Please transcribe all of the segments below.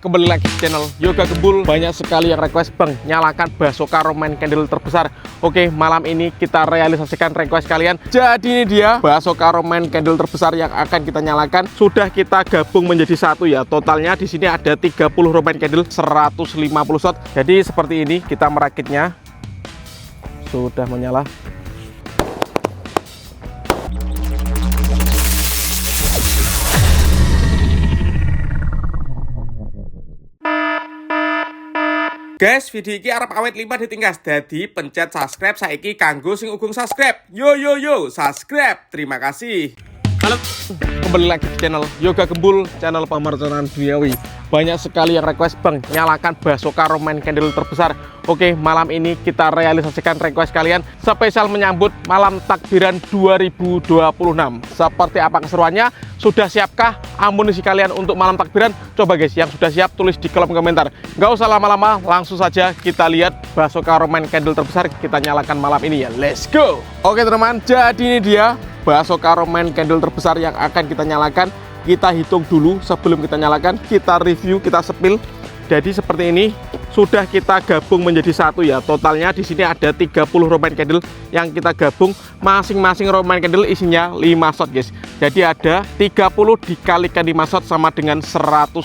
Kembali lagi di channel Yoga Gembul. Banyak sekali yang request, bang, nyalakan Basoka Roman Candle terbesar. Oke, malam ini kita realisasikan request kalian. Jadi ini dia Basoka Roman Candle terbesar yang akan kita nyalakan. Sudah kita gabung menjadi satu ya. Totalnya di sini ada 30 Roman Candle, 150 shot. Jadi seperti ini kita merakitnya. Sudah menyala. Guys, video ini arep awet 5 ditingkas. Jadi pencet subscribe saiki kanggo sing ugung subscribe. Yo yo yo, subscribe. Terima kasih. Halo, kembali lagi di channel Yoga Gembul, channel pemerconaan duniawi. Banyak sekali yang request, bang, nyalakan Basoka Roman Candle terbesar. Oke, malam ini kita realisasikan request kalian spesial menyambut malam takbiran 2026. Seperti apa keseruannya? Sudah siapkah amunisi kalian untuk malam takbiran? Coba guys, yang sudah siap tulis di kolom komentar. Nggak usah lama-lama, langsung saja kita lihat Basoka Roman Candle terbesar kita nyalakan malam ini ya. Let's go. Oke teman-teman, jadi ini dia Basoka Roman Candle terbesar yang akan kita nyalakan. Kita hitung dulu sebelum kita nyalakan, kita review, kita sepil. Jadi seperti ini, sudah kita gabung menjadi satu ya. Totalnya di sini ada 30 Roman Candle yang kita gabung. Masing-masing Roman Candle isinya 5 shot guys. Jadi ada 30 dikalikan 5 shot sama dengan 150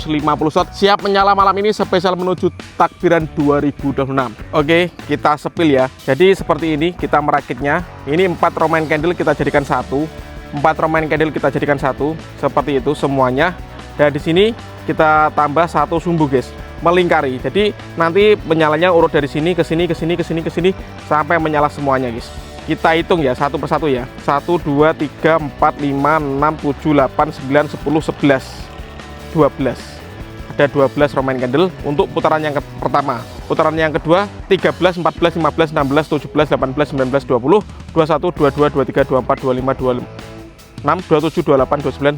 shot. Siap menyala malam ini spesial menuju takbiran 2026. Oke, kita sepil ya. Jadi seperti ini kita merakitnya. Ini 4 Roman Candle kita jadikan satu. 4 Roman Candle kita jadikan satu, seperti itu semuanya. Dan di sini kita tambah satu sumbu guys, melingkari. Jadi nanti menyalanya urut dari sini ke sini ke sini ke sini ke sini sampai menyala semuanya guys. Kita hitung ya satu persatu ya. 1 2 3 4 5 6 7 8 9 10 11 12. Ada 12 Roman Candle untuk putaran yang pertama. Putaran yang kedua 13 14 15 16 17 18 19 20 21 22 23 24 25 26 27, 28, 29,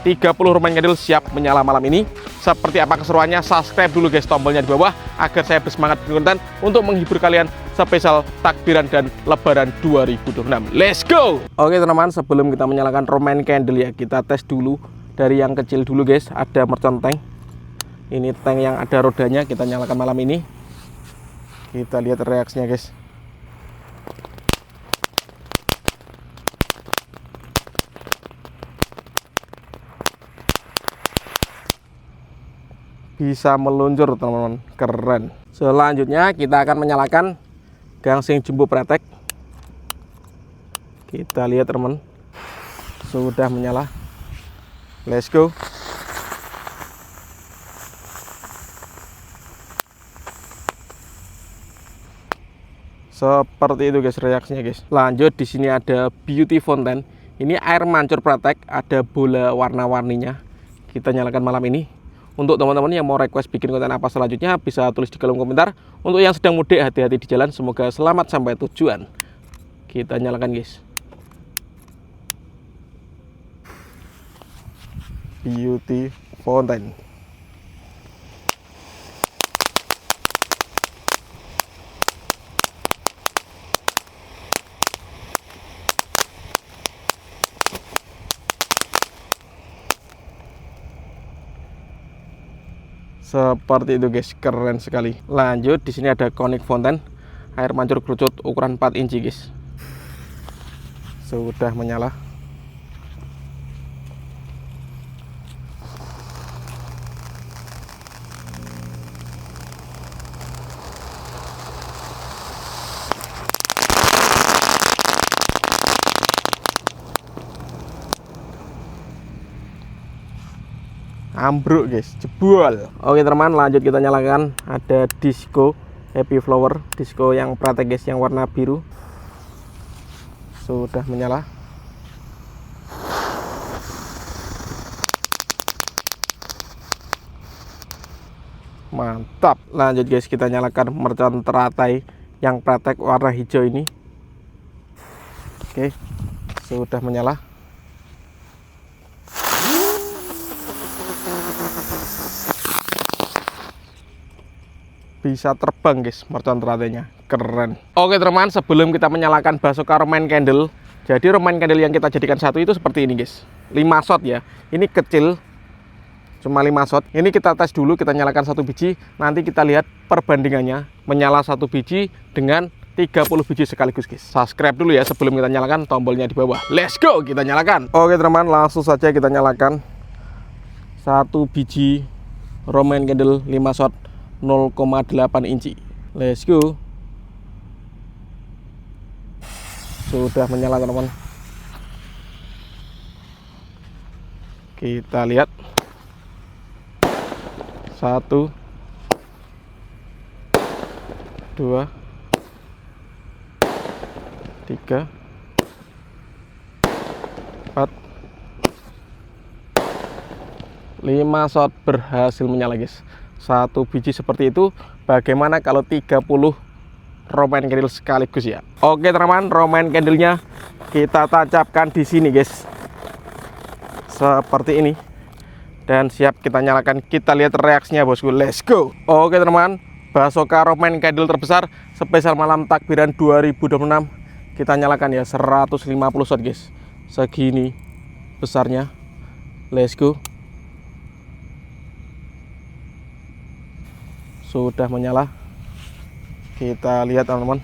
30 Roman Candle siap menyala malam ini. Seperti apa keseruannya? Subscribe dulu guys, tombolnya di bawah agar saya bersemangat bikin konten untuk menghibur kalian spesial takbiran dan lebaran 2026. Let's go. Oke teman-teman, sebelum kita menyalakan Roman Candle ya, kita tes dulu dari yang kecil dulu guys. Ada mercon tank. Ini tank yang ada rodanya, kita nyalakan malam ini. Kita lihat reaksinya guys. Bisa meluncur teman-teman, keren. Selanjutnya kita akan menyalakan gangsing jumbo pretek. Kita lihat teman, sudah menyala. Let's go. Seperti itu guys reaksinya guys. Lanjut, di sini ada beauty fountain. Ini air mancur pretek, ada bola warna-warninya. Kita nyalakan malam ini. Untuk teman-teman yang mau request bikin konten apa selanjutnya, bisa tulis di kolom komentar. Untuk yang sedang mudik, hati-hati di jalan, semoga selamat sampai tujuan. Kita nyalakan guys. Beauty fountain. Seperti itu guys, keren sekali. Lanjut, di sini ada conic fountain, air mancur kerucut ukuran 4 inci guys. Sudah menyala. Ambruk guys, jebol. Oke teman, lanjut kita nyalakan. Ada disco happy flower, disco yang pretek guys, yang warna biru. Sudah menyala. Mantap. Lanjut guys, kita nyalakan mercon teratai yang pretek warna hijau ini. Oke, sudah menyala. Bisa terbang guys mercon teratainya, keren. Oke teman, sebelum kita menyalakan Basoka Roman Candle, jadi Roman Candle yang kita jadikan satu itu seperti ini guys, 5 shot ya. Ini kecil, cuma 5 shot. Ini kita tes dulu, kita nyalakan 1 biji, nanti kita lihat perbandingannya menyala 1 biji dengan 30 biji sekaligus guys. Subscribe dulu ya sebelum kita nyalakan, tombolnya di bawah. Let's go, kita nyalakan. Oke teman-teman, langsung saja kita nyalakan 1 biji Roman candle 5 shot 0,8 inci. Let's go. Sudah menyala teman-teman. Kita lihat 1 2 3 4 5 shot berhasil menyala guys. 1 biji seperti itu. Bagaimana kalau 30 Roman candle sekaligus ya? Oke teman-teman, Roman candlenya kita tancapkan di sini guys, seperti ini, dan siap kita nyalakan. Kita lihat reaksinya bosku. Let's go. Oke teman-teman, Basoka Roman candle terbesar spesial malam takbiran 2026 kita nyalakan ya, 150 shot guys, segini besarnya. Let's go. Sudah menyala. Kita lihat teman-teman,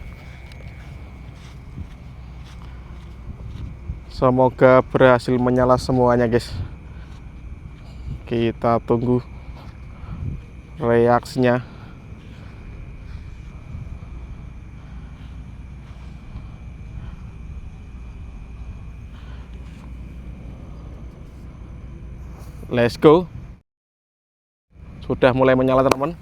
semoga berhasil menyala semuanya guys. Kita tunggu reaksinya. Let's go. Sudah mulai menyala teman-teman.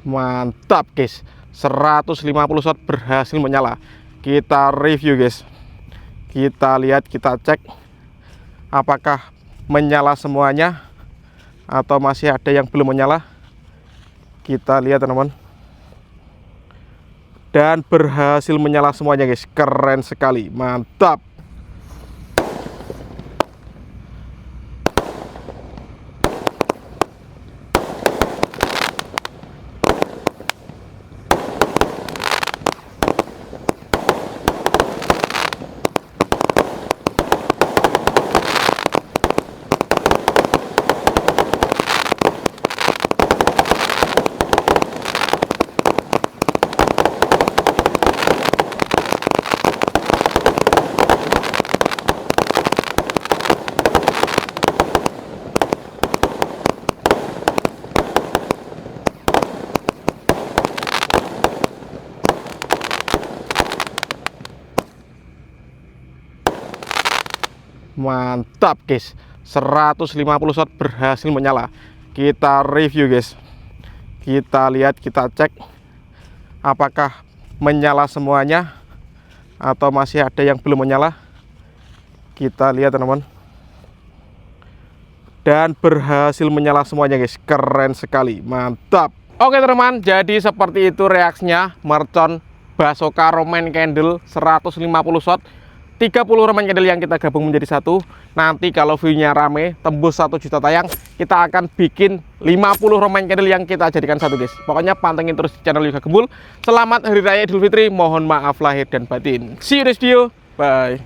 Mantap guys, 150 shot berhasil menyala. Kita review guys, kita lihat, kita cek apakah menyala semuanya atau masih ada yang belum menyala. Kita lihat teman-teman, dan berhasil menyala semuanya guys. Keren sekali, mantap. Mantap guys, 150 shot berhasil menyala. Kita review guys, kita lihat, kita cek apakah menyala semuanya atau masih ada yang belum menyala. Kita lihat teman-teman, dan berhasil menyala semuanya guys. Keren sekali, mantap. Oke teman-teman, jadi seperti itu reaksinya mercon Basoka Roman candle 150 shot 30 remain candle yang kita gabung menjadi satu. Nanti kalau view-nya rame tembus 1 juta tayang, kita akan bikin 50 remain candle yang kita jadikan satu guys. Pokoknya pantengin terus channel Yoga Gembul. Selamat Hari Raya Idul Fitri, mohon maaf lahir dan batin. See you next video, bye.